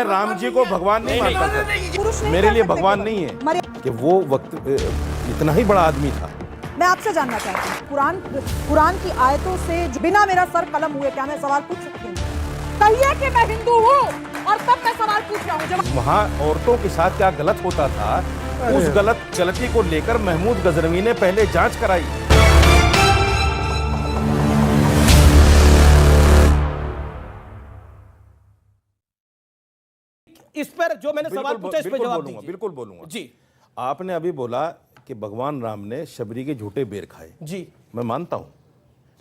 मैं राम जी को भगवान नहीं मानता था, मेरे लिए भगवान नहीं है कि वो वक्त इतना ही बड़ा आदमी था। मैं आपसे जानना चाहती हूँ, कुरान की आयतों से बिना मेरा सर कलम हुए क्या मैं सवाल पूछ सकती हूँ? कहिए कि मैं हिंदू हूँ और तब मैं सवाल पूछ रहा हूँ। जब वहाँ औरतों के साथ क्या गलत होता था, उस गलती को लेकर महमूद गजनवी ने पहले जांच कराई। इस पर जो मैंने सवाल पूछा इस पर जवाब दीजिए। बिल्कुल बोलूंगा जी। आपने अभी बोला कि भगवान राम ने शबरी के झूठे बेर खाए। जी, मैं मानता हूं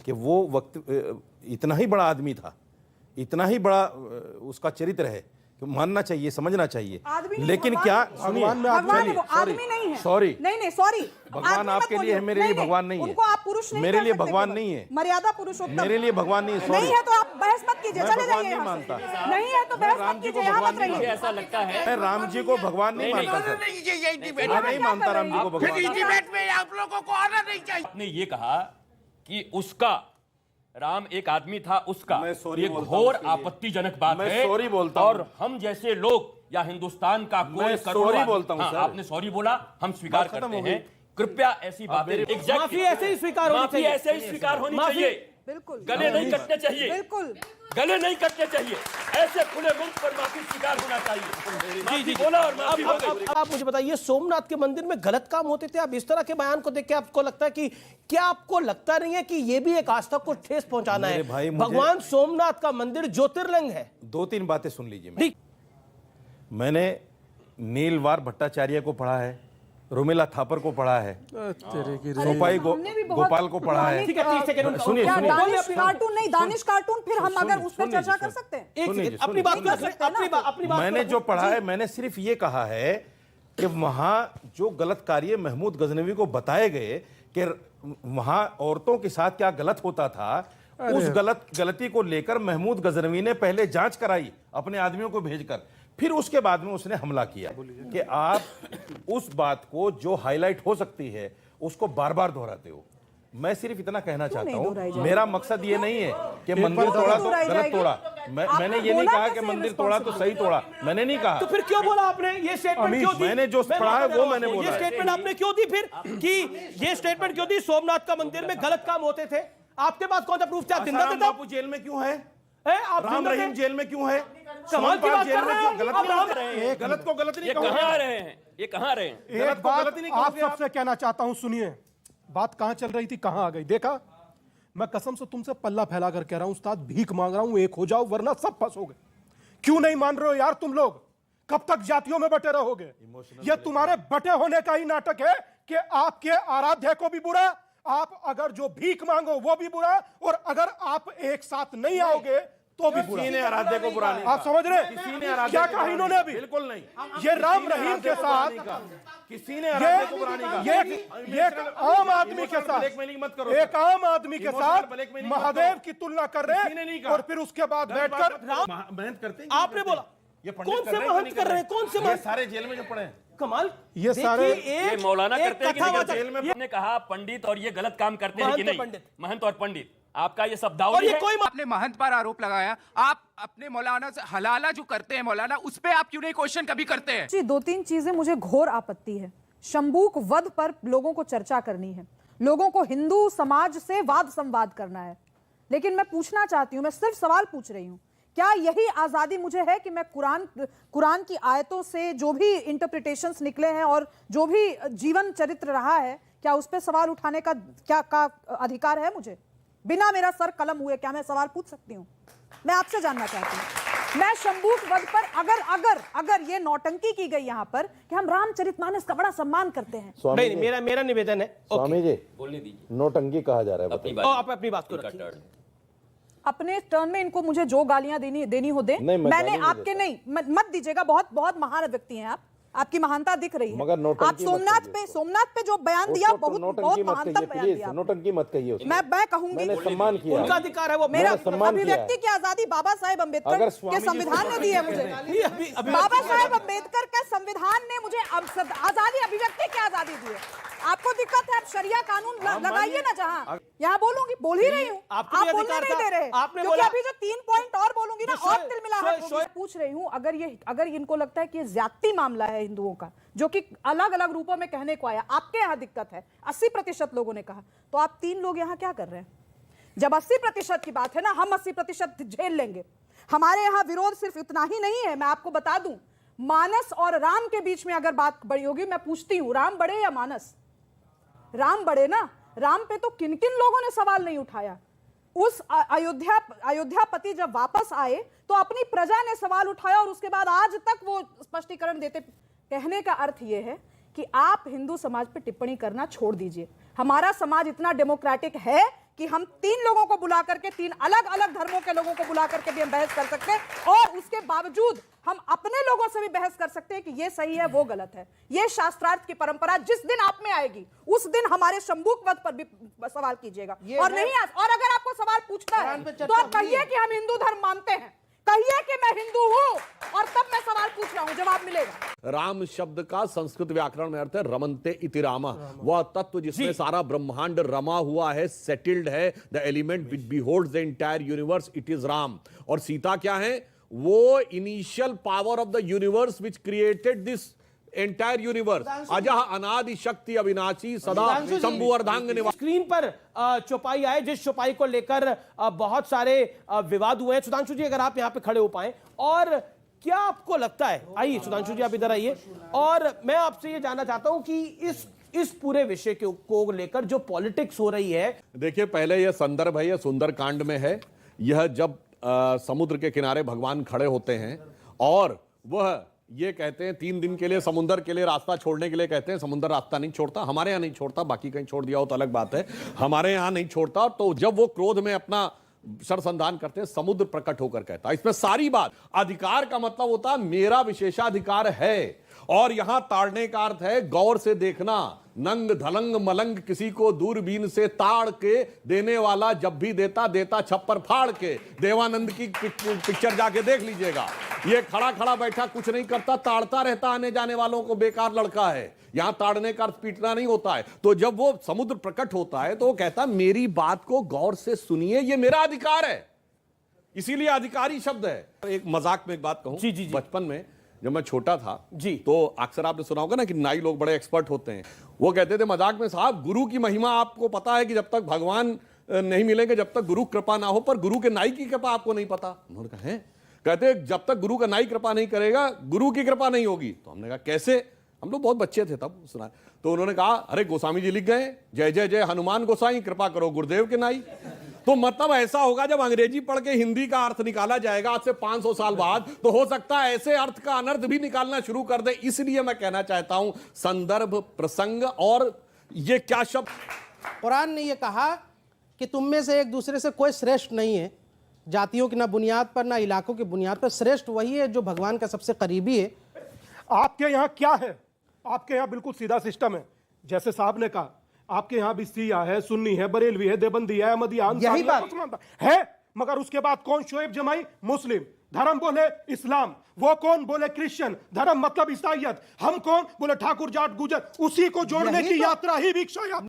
कि वो वक्त इतना ही बड़ा आदमी था, इतना ही बड़ा उसका चरित्र है कि मानना चाहिए, समझना चाहिए। लेकिन क्या सुनिए, भगवान वो आदमी नहीं है। सॉरी, नहीं सॉरी, भगवान आपके लिए है, मेरे लिए भगवान नहीं है। उनको आप पुरुष नहीं मेरे लिए कह सकते भगवान केवल। नहीं है। मर्यादा पुरुषोत्तम मेरे लिए भगवान नहीं है। नहीं सॉरी, है तो आप बहस मत कीजिए, मैं चले भगवान जाइए नहीं यहाँ से। मानता। नहीं है तो बहस राम मत जी को कीजिए, यहाँ भगवान मत नहीं रहिए। मानता। ऐसा लगता है मैं राम जी को भगवान नहीं मानता सर। मैं नहीं मानता राम जी को भगवान। में आप लोगों को आना नहीं चाहिए। आपने ये कहा कि उसका राम एक आदमी था, उसका मैं सॉरी ये बोलता हूं घोर उसके लिए। आपत्तिजनक बात मैं है। सॉरी बोलता हूं। और हम जैसे लोग या हिंदुस्तान का कोई मैं करोड़ों सॉरी आदमी- बोलता हूं हाँ, सर। आपने सॉरी बोला, हम स्वीकार बात खत्म करते हो गई। हैं। कृपया ऐसी बातें मेरी- माफी ऐसे ही स्वीकार होनी माफी चाहिए। ऐसे ही स्वीकार होनी माफी- चाहिए। बिल्कुल गले नहीं कटने चाहिए, बिल्कुल। गले नहीं कटने चाहिए। ऐसे खुले मुंह पर माफी स्वीकार होना चाहिए। माफी बोला और माफी हो गई। अब आप मुझे बताइए, सोमनाथ के मंदिर में गलत काम होते थे, अब इस तरह के बयान को देख के आपको लगता है कि क्या आपको लगता नहीं है कि ये भी एक आस्था को ठेस पहुंचाना है? मेरे भाई, मुझे- भगवान सोमनाथ का मंदिर ज्योतिर्लिंग है। 2-3 बातें सुन लीजिए। ठीक। मैंने नीलवार भट्टाचार्य को पढ़ा है, रोमिला थापर को पढ़ा है, सोपाई गोपाल को पढ़ा है। ठीक है, 30 सेकंड सुनिए, क्या सुनिए। दानिश कार्टून नहीं, दानिश कार्टून फिर हम अगर उस पर सुनिए, चर्चा कर सुनिए। सकते हैं? एक सुनिए, सेकंड, अपनी सुनिए। बात नहीं कर कर सकते सकते हैं, अपनी बात मैंने को जो रखो। पढ़ा जी। है, मैंने सिर्फ ये कहा है कि वहां जो गलत कार्य महमूद गजनवी को बताए गए कि वहां औरतों के साथ क्या गलत होता था, उस गलती को लेकर महमूद गजनवी ने पहले जांच कराई अपने आदमियों को भेजकर, फिर उसके बाद में उसने हमला किया कि आप उस बात को जो हाईलाइट हो सकती है उसको बार बार दोहराते हो। मैं सिर्फ इतना कहना चाहता हूं, मेरा मकसद ये नहीं है कि मंदिर तोड़ा तो गलत तोड़ा। मैंने ये नहीं कहा कि मंदिर तोड़ा तो सही तोड़ा, मैंने नहीं कहा। तो फिर क्यों बोला आपने ये स्टेटमेंट? क्यों दी? मैंने जो पढ़ा है वो मैंने बोला ये है। स्टेटमेंट आपने क्यों दी फिर कि ये स्टेटमेंट क्यों दी? सोमनाथ का मंदिर में गलत काम होते थे, आपके पास कौन सा प्रूफ थे? आप जिंदा थे आसाराम तब? बापू जेल में क्यों है? आप राम जिंदा थे? रहीम जेल में क्यों है? कमाल की सोमपाल बात जेल कर में रहे क्यों? हैं। गलत अब नहीं राम- कहोगे? गलत को गलत नहीं ये कहोगे कहाँ आप? रहे हैं? ये कहाँ रहे हैं? गलत एक को बात गलत ही नहीं आप कहोगे आप। सबसे कहना चाहता हूं, सुनिए बात कहां चल रही थी, कहां आ गई। देखा, मैं कसम से तुमसे पल्ला फैला कर कह रहा हूं, उस्ताद भीख मांग रहा हूं, एक हो जाओ वरना सब फंसोगे। क्यों नहीं मान रहे हो यार तुम लोग? कब तक जातियों में बटे रहोगे? यह तुम्हारे बटे होने का ही नाटक है कि आपके आराध्य को भी बुरा, आप अगर जो भीख मांगो वो भी बुरा, और अगर आप एक साथ नहीं आओगे तो भी बुरा। किसी ने आराध्य को बुरा नहीं आप समझ रहे? किसी ने आराध्य क्या को कहा बुरा इन्होंने नहीं अभी? कहा। बिल्कुल नहीं। ये राम किसी ने रहीम आराध्य के को बुरा साथ नहीं कहा। किसी ने आराध्य को बुरा नहीं कहा। ये आम आदमी के साथ ब्लैकमेलिंग मत करो। एक आम आदमी के इमोशनल साथ ब्लैकमेलिंग मत महादेव करो। की तुलना कर रहे किसी ने नहीं हैं कहा। और फिर उसके बाद बैठकर मेहनत करते हैं। आपने बोला ये पंडित कौन कर से रहे हैं कि महंत नहीं कर रहे हैं? कौन से ये महंत? सारे जेल में जो पड़े हैं। कमाल। ये देखिए, सारे- ये मौलाना एक करते हैं कि नहीं कथावाचक- करते? जेल में आपने कहा पंडित और ये गलत काम करते हैं कि महंत नहीं? पंडित। महंत और पंडित, आपका ये और शब्दावली ये है। कोई आपने महंत पर आरोप लगाया, आप अपने मौलाना से हलाला जो करते हैं मौलाना, उस पे आप क्यों नहीं क्वेश्चन कभी करते हैं? जी, 2-3 चीजें मुझे घोर आपत्ति है। शंबूक वध पर लोगों को चर्चा करनी है, लोगों को हिंदू समाज से वाद संवाद करना है, लेकिन मैं पूछना चाहती हूं, मैं सिर्फ सवाल पूछ रही हूं, क्या यही आजादी मुझे है कि मैं कुरान की आयतों से जो भी इंटरप्रिटेशंस निकले हैं और जो भी जीवन चरित्र रहा है, क्या उस पर सवाल उठाने का क्या अधिकार है मुझे? बिना मेरा सर कलम हुए क्या मैं सवाल पूछ सकती हूँ? मैं आपसे जानना चाहती हूँ। मैं शंबूक वध पर अगर ये नौटंकी की गई यहाँ पर कि हम रामचरितमानस का बड़ा सम्मान करते हैं। नहीं, मेरा निवेदन है। स्वामी जी, बोलने दीजिए नौटंकी कहा जा रहा है। अपनी बताइए। आप अपनी बात को रखिए। अपने टर्न में इनको मुझे जो गालियां देनी हो दे। नहीं, मैं मैंने गाली नहीं आपके नहीं मत दीजिएगा, बहुत महान व्यक्ति हैं आप, आपकी महानता दिख रही है। मगर नौटंकी आप सोमनाथ पे जो बयान दिया, बहुत महानतम बयान दिया। नौटंकी मत कहिए। मैं कहूंगी, मैंने सम्मान किया। उनका अधिकार है वो। मेरा मैंने सम्मान किया है। अभिव्यक्ति की आजादी बाबा साहेब अम्बेडकर अगर के स्वामी जी संविधान ने दी है मुझे। अभी बाबा साहेब अम्बेडकर के संविधान ने मुझे आजादी, अभिव्यक्ति की आजादी दी है। आपको दिक्कत है, आप शरिया कानून लगाइए ना जहां। यहाँ बोलूंगी, बोल ही रही हूँ, आपको आप भी बोलने अधिकार नहीं था। दे रहे। आपने क्योंकि बोला- अभी जो 3 पॉइंट और बोलूंगी ना, तो और शोए- तिलमिलाहट शोए- होगी। पूछ रही हूँ, अगर इनको लगता है कि ये ज्यादती मामला है हिंदुओं का, जो कि अलग अलग रूपों में कहने को आया, आपके यहाँ दिक्कत है, 80% लोगों ने कहा, तो आप 3 लोग यहाँ क्या कर रहे हैं? जब 80% की बात है ना, हम 80% झेल लेंगे। हमारे यहाँ विरोध सिर्फ इतना ही नहीं है, मैं आपको बता दूं, मानस और राम के बीच में अगर बात बड़ी होगी, मैं पूछती हूं, राम बड़े या मानस? राम बड़े ना। राम पे तो किन किन लोगों ने सवाल नहीं उठाया। उस अयोध्यापति जब वापस आए तो अपनी प्रजा ने सवाल उठाया, और उसके बाद आज तक वो स्पष्टीकरण देते। कहने का अर्थ यह है कि आप हिंदू समाज पे टिप्पणी करना छोड़ दीजिए। हमारा समाज इतना डेमोक्रेटिक है कि हम 3 लोगों को बुला करके, 3 अलग अलग धर्मों के लोगों को बुला करके भी हम बहस कर सकते हैं, और उसके बावजूद हम अपने लोगों से भी बहस कर सकते हैं कि ये सही है, वो गलत है। ये शास्त्रार्थ की परंपरा जिस दिन आप में आएगी, उस दिन हमारे शंभूक वध पर भी सवाल कीजिएगा। और नहीं, और अगर आपको सवाल पूछना है तो आप कहिए कि हम हिंदू धर्म मानते हैं, कहिए कि मैं हिंदू हूं, और तब मैं सवाल पूछ रहा हूं, जवाब मिलेगा। राम शब्द का संस्कृत व्याकरण में अर्थ है रमन्ते इति रामा, वह तत्व जिसमें सारा ब्रह्मांड रमा हुआ है, सेटल्ड है, the element which beholds the entire universe, it is Ram. और सीता क्या है? वो initial power of the universe which created this entire universe, अजह अनादि शक्ति अविनाशी सदा शंभु अर्धांग निवास। स्क्रीन पर चौपाई आए, जिस चौपाई को लेकर बहुत सारे विवाद हुए हैं। सुधांशु जी, अगर आप यहाँ पे खड़े हो पाए, और क्या आपको लगता है, आइए सुधांशु जी आप इधर आइए, और मैं आपसे ये जानना चाहता हूं कि इस पूरे विषय को लेकर जो पॉलिटिक्स हो रही है। देखिए, पहले यह संदर्भ है, यह सुंदर कांड में है। यह जब समुद्र के किनारे भगवान खड़े होते हैं और वह ये कहते हैं 3 दिन के लिए समुद्र के लिए रास्ता छोड़ने के लिए कहते हैं। समुद्र रास्ता नहीं छोड़ता, हमारे यहाँ नहीं छोड़ता, बाकी कहीं छोड़ दिया हो तो अलग बात है, हमारे यहाँ नहीं छोड़ता। तो जब वो क्रोध में अपना सरसंधान करते हैं, समुद्र प्रकट होकर कहता है। इसमें सारी बात अधिकार का मतलब होता है मेरा विशेषाधिकार है, और यहां ताड़ने का अर्थ है गौर से देखना। नंग धलंग मलंग किसी को दूरबीन से ताड़ के देने वाला जब भी देता छप्पर फाड़ के। देवानंद की पिक्चर जाके देख लीजिएगा। ये खड़ा खड़ा बैठा कुछ नहीं करता, ताड़ता रहता आने जाने वालों को, बेकार लड़का है। यहां ताड़ने का अर्थ पीटना नहीं होता है। तो जब वो समुद्र प्रकट होता है तो वो कहता मेरी बात को गौर से सुनिए, ये मेरा अधिकार है, इसीलिए अधिकारी शब्द है। एक मजाक में एक बात कहूं, जी, जी, जी। बचपन में जब मैं छोटा था जी, तो अक्सर आपने सुना होगा ना कि नाई लोग बड़े एक्सपर्ट होते हैं। वो कहते थे मजाक में, साहब गुरु की महिमा आपको पता है कि जब तक भगवान नहीं मिलेंगे, जब तक गुरु कृपा ना हो, पर गुरु के नाई की कृपा आपको नहीं पता। उन्होंने कहा है, कहते जब तक गुरु का नाई कृपा नहीं करेगा, गुरु की कृपा नहीं होगी। तो हमने कहा कैसे? हम लोग बहुत बच्चे थे तब, सुना। तो उन्होंने कहा अरे गोस्वामी जी लिख गए, जय जय जय हनुमान गोसाई, कृपा करो गुरुदेव के नाई। तो मतलब ऐसा होगा जब अंग्रेजी पढ़ के हिंदी का अर्थ निकाला जाएगा आज से 500 साल बाद, तो हो सकता है ऐसे अर्थ का अनर्थ भी निकालना शुरू कर दे। इसलिए मैं कहना चाहता हूं संदर्भ, प्रसंग, और ये क्या शब्द। कुरान ने यह कहा कि तुम में से एक दूसरे से कोई श्रेष्ठ नहीं है, जातियों की ना बुनियाद पर ना इलाकों की बुनियाद पर। श्रेष्ठ वही है जो भगवान का सबसे करीबी है। आपके यहाँ क्या है? आपके यहाँ बिल्कुल सीधा सिस्टम है, जैसे साहब ने कहा। आपके यहाँ भी सिया है, सुन्नी है, बरेलवी है, देवबंदी है, अहमदिया, यही बात है। मगर उसके बाद कौन शोएब जमाई? मुस्लिम। धर्म बोले इस्लाम, वो कौन? बोले क्रिश्चियन। धर्म मतलब ईसाइयत। हम कौन? बोले ठाकुर, जाट, गुजर। उसी को जोड़ने की यात्रा ही भिक्षा यात्रा।